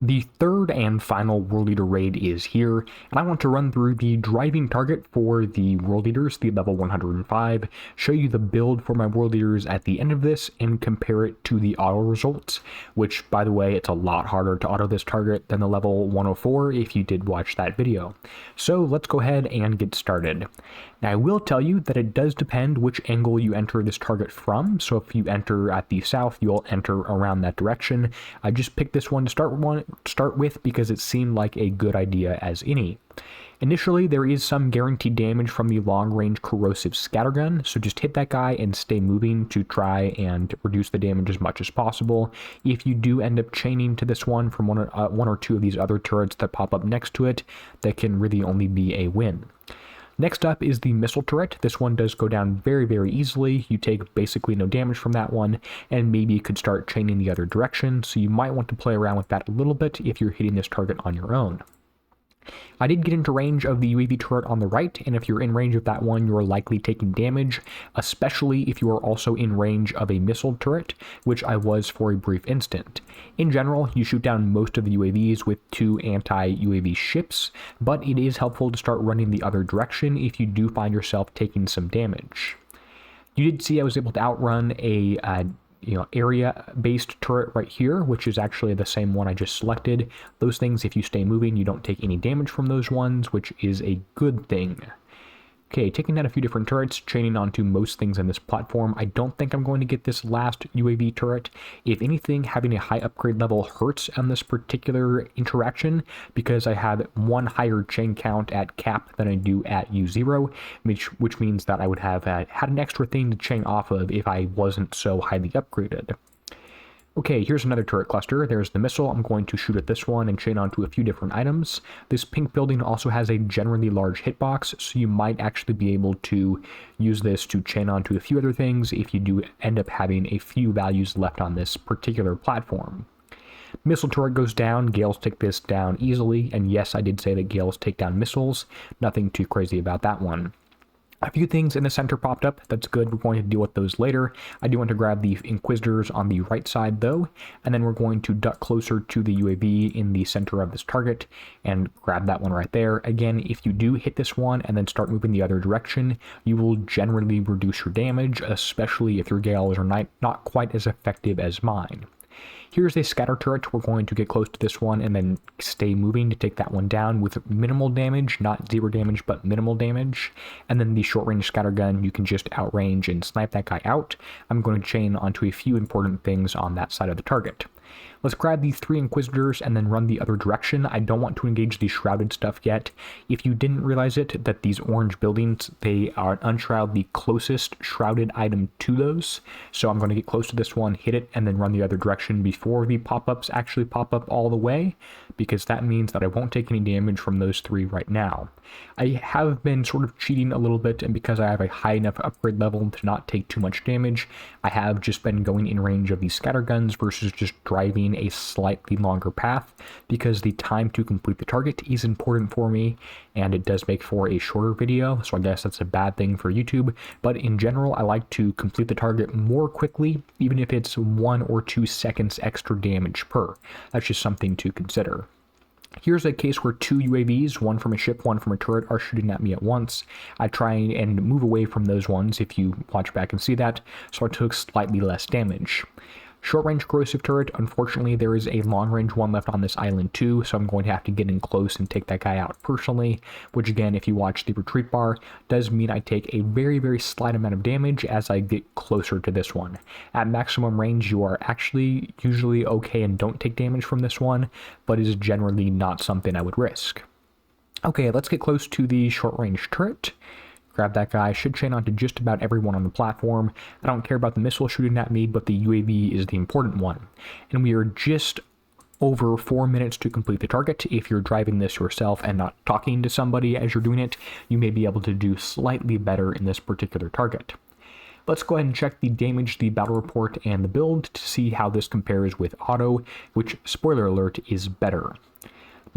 The third and final World Eater raid is here, and I want to run through the driving target for the World Eaters, the level 105, show you the build for my World Eaters at the end of this, and compare it to the auto results, which, by the way, it's a lot harder to auto this target than the level 104 if you did watch that video. So let's go ahead and get started. Now I will tell you that it does depend which angle you enter this target from, so if you enter at the south, you'll enter around that direction. I just picked this one to start with because it seemed like a good idea as any. Initially, there is some guaranteed damage from the long-range corrosive scattergun, so just hit that guy and stay moving to try and reduce the damage as much as possible. If you do end up chaining to this one from one or two of these other turrets that pop up next to it, that can really only be a win. Next up is the missile turret. This one does go down very, very easily. You take basically no damage from that one, and maybe you could start chaining the other direction, so you might want to play around with that a little bit if you're hitting this target on your own. I did get into range of the UAV turret on the right, and if you're in range of that one, you're likely taking damage, especially if you are also in range of a missile turret, which I was for a brief instant. In general, you shoot down most of the UAVs with two anti-UAV ships, but it is helpful to start running the other direction if you do find yourself taking some damage. You did see I was able to outrun a area-based turret right here, which is actually the same one I just selected. Those things, if you stay moving, you don't take any damage from those ones, which is a good thing. Okay, taking out a few different turrets, chaining onto most things in this platform. I don't think I'm going to get this last UAV turret. If anything, having a high upgrade level hurts on this particular interaction because I have one higher chain count at cap than I do at U0, which means that I would have had an extra thing to chain off of if I wasn't so highly upgraded. Okay, here's another turret cluster. There's the missile. I'm going to shoot at this one and chain onto a few different items. This pink building also has a generally large hitbox, so you might actually be able to use this to chain onto a few other things if you do end up having a few values left on this particular platform. Missile turret goes down. Gales take this down easily, and yes, I did say that Gales take down missiles. Nothing too crazy about that one. A few things in the center popped up. That's good. We're going to deal with those later. I do want to grab the Inquisitors on the right side, though, and then we're going to duck closer to the UAV in the center of this target and grab that one right there. Again, if you do hit this one and then start moving the other direction, you will generally reduce your damage, especially if your Gales are not quite as effective as mine. Here's a scatter turret. We're going to get close to this one and then stay moving to take that one down with minimal damage, not zero damage, but minimal damage. And then the short-range scatter gun, you can just outrange and snipe that guy out. I'm going to chain onto a few important things on that side of the target. Let's grab these three Inquisitors and then run the other direction. I don't want to engage the shrouded stuff yet. If you didn't realize it, that these orange buildings, they are unshroud the closest shrouded item to those. So I'm going to get close to this one, hit it, and then run the other direction before the pop-ups actually pop up all the way, because that means that I won't take any damage from those three right now. I have been sort of cheating a little bit, and because I have a high enough upgrade level to not take too much damage, I have just been going in range of these scatterguns versus just driving a slightly longer path, because the time to complete the target is important for me, and it does make for a shorter video, so I guess that's a bad thing for YouTube, but in general, I like to complete the target more quickly, even if it's 1 or 2 seconds extra damage per. That's just something to consider. Here's a case where two UAVs, one from a ship, one from a turret, are shooting at me at once. I try and move away from those ones if you watch back and see that, so I took slightly less damage. Short-range corrosive turret, unfortunately there is a long-range one left on this island too, so I'm going to have to get in close and take that guy out personally, which again, if you watch the retreat bar, does mean I take a very, very slight amount of damage as I get closer to this one. At maximum range, you are actually usually okay and don't take damage from this one, but it is generally not something I would risk. Okay, let's get close to the short-range turret. Grab that guy, should chain onto just about everyone on the platform. I don't care about the missile shooting at me, but the UAV is the important one. And we are just over 4 minutes to complete the target. If you're driving this yourself and not talking to somebody as you're doing it, you may be able to do slightly better in this particular target. Let's go ahead and check the damage, the battle report, and the build to see how this compares with auto, which, spoiler alert, is better.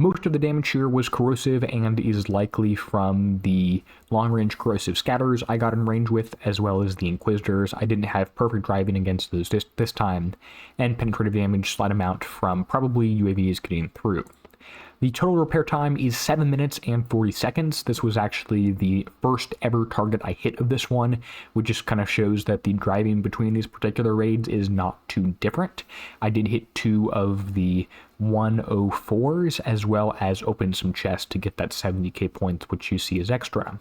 Most of the damage here was corrosive and is likely from the long-range corrosive scatters I got in range with, as well as the Inquisitors. I didn't have perfect driving against those this time, and penetrative damage slight amount from probably UAVs getting through. The total repair time is 7 minutes and 40 seconds. This was actually the first ever target I hit of this one, which just kind of shows that the driving between these particular raids is not too different. I did hit 2 of the 104s, as well as open some chests to get that 70k points, which you see as extra.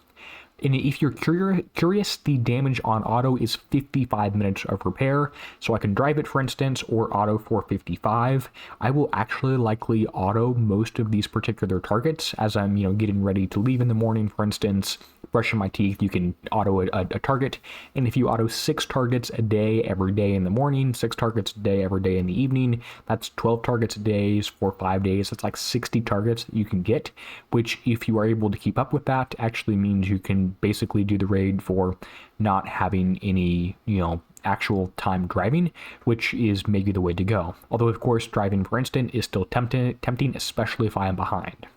And if you're curious, the damage on auto is 55 minutes of repair, so I can drive it, for instance, or auto for 55. I will actually likely auto most of these particular targets as I'm, getting ready to leave in the morning, for instance. Brushing my teeth, you can auto a target, and if you auto 6 targets a day every day in the morning, 6 targets a day every day in the evening, that's 12 targets a day for 5 days. That's like 60 targets that you can get, which if you are able to keep up with that, actually means you can basically do the raid for not having any, actual time driving, which is maybe the way to go. Although, of course, driving, for instance, is still tempting, especially if I am behind.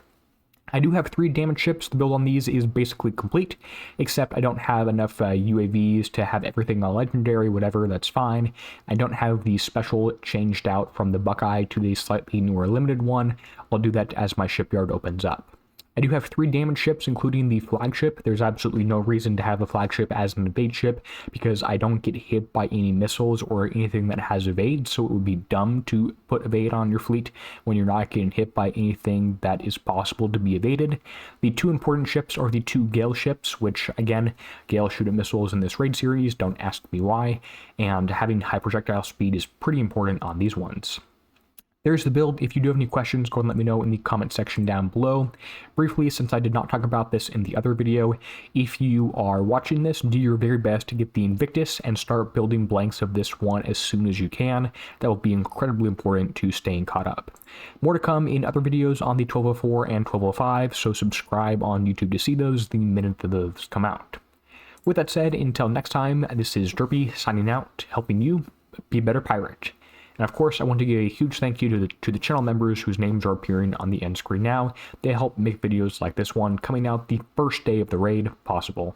I do have 3 damage ships. The build on these is basically complete, except I don't have enough UAVs to have everything on legendary, whatever, that's fine. I don't have the special changed out from the Buckeye to the slightly newer limited one. I'll do that as my shipyard opens up. I do have 3 damage ships, including the flagship. There's absolutely no reason to have a flagship as an evade ship, because I don't get hit by any missiles or anything that has evade, so it would be dumb to put evade on your fleet when you're not getting hit by anything that is possible to be evaded. The 2 important ships are the 2 Gale ships, which, again, Gale shoot at missiles in this raid series, don't ask me why, and having high projectile speed is pretty important on these ones. There's the build. If you do have any questions, go and let me know in the comment section down below. Briefly, since I did not talk about this in the other video, if you are watching this, do your very best to get the Invictus and start building blanks of this one as soon as you can. That will be incredibly important to staying caught up. More to come in other videos on the 1204 and 1205, so subscribe on YouTube to see those the minute that those come out. With that said, until next time, this is Derpy signing out, helping you be a better pirate. And of course, I want to give a huge thank you to the channel members whose names are appearing on the end screen now. They help make videos like this one coming out the first day of the raid possible.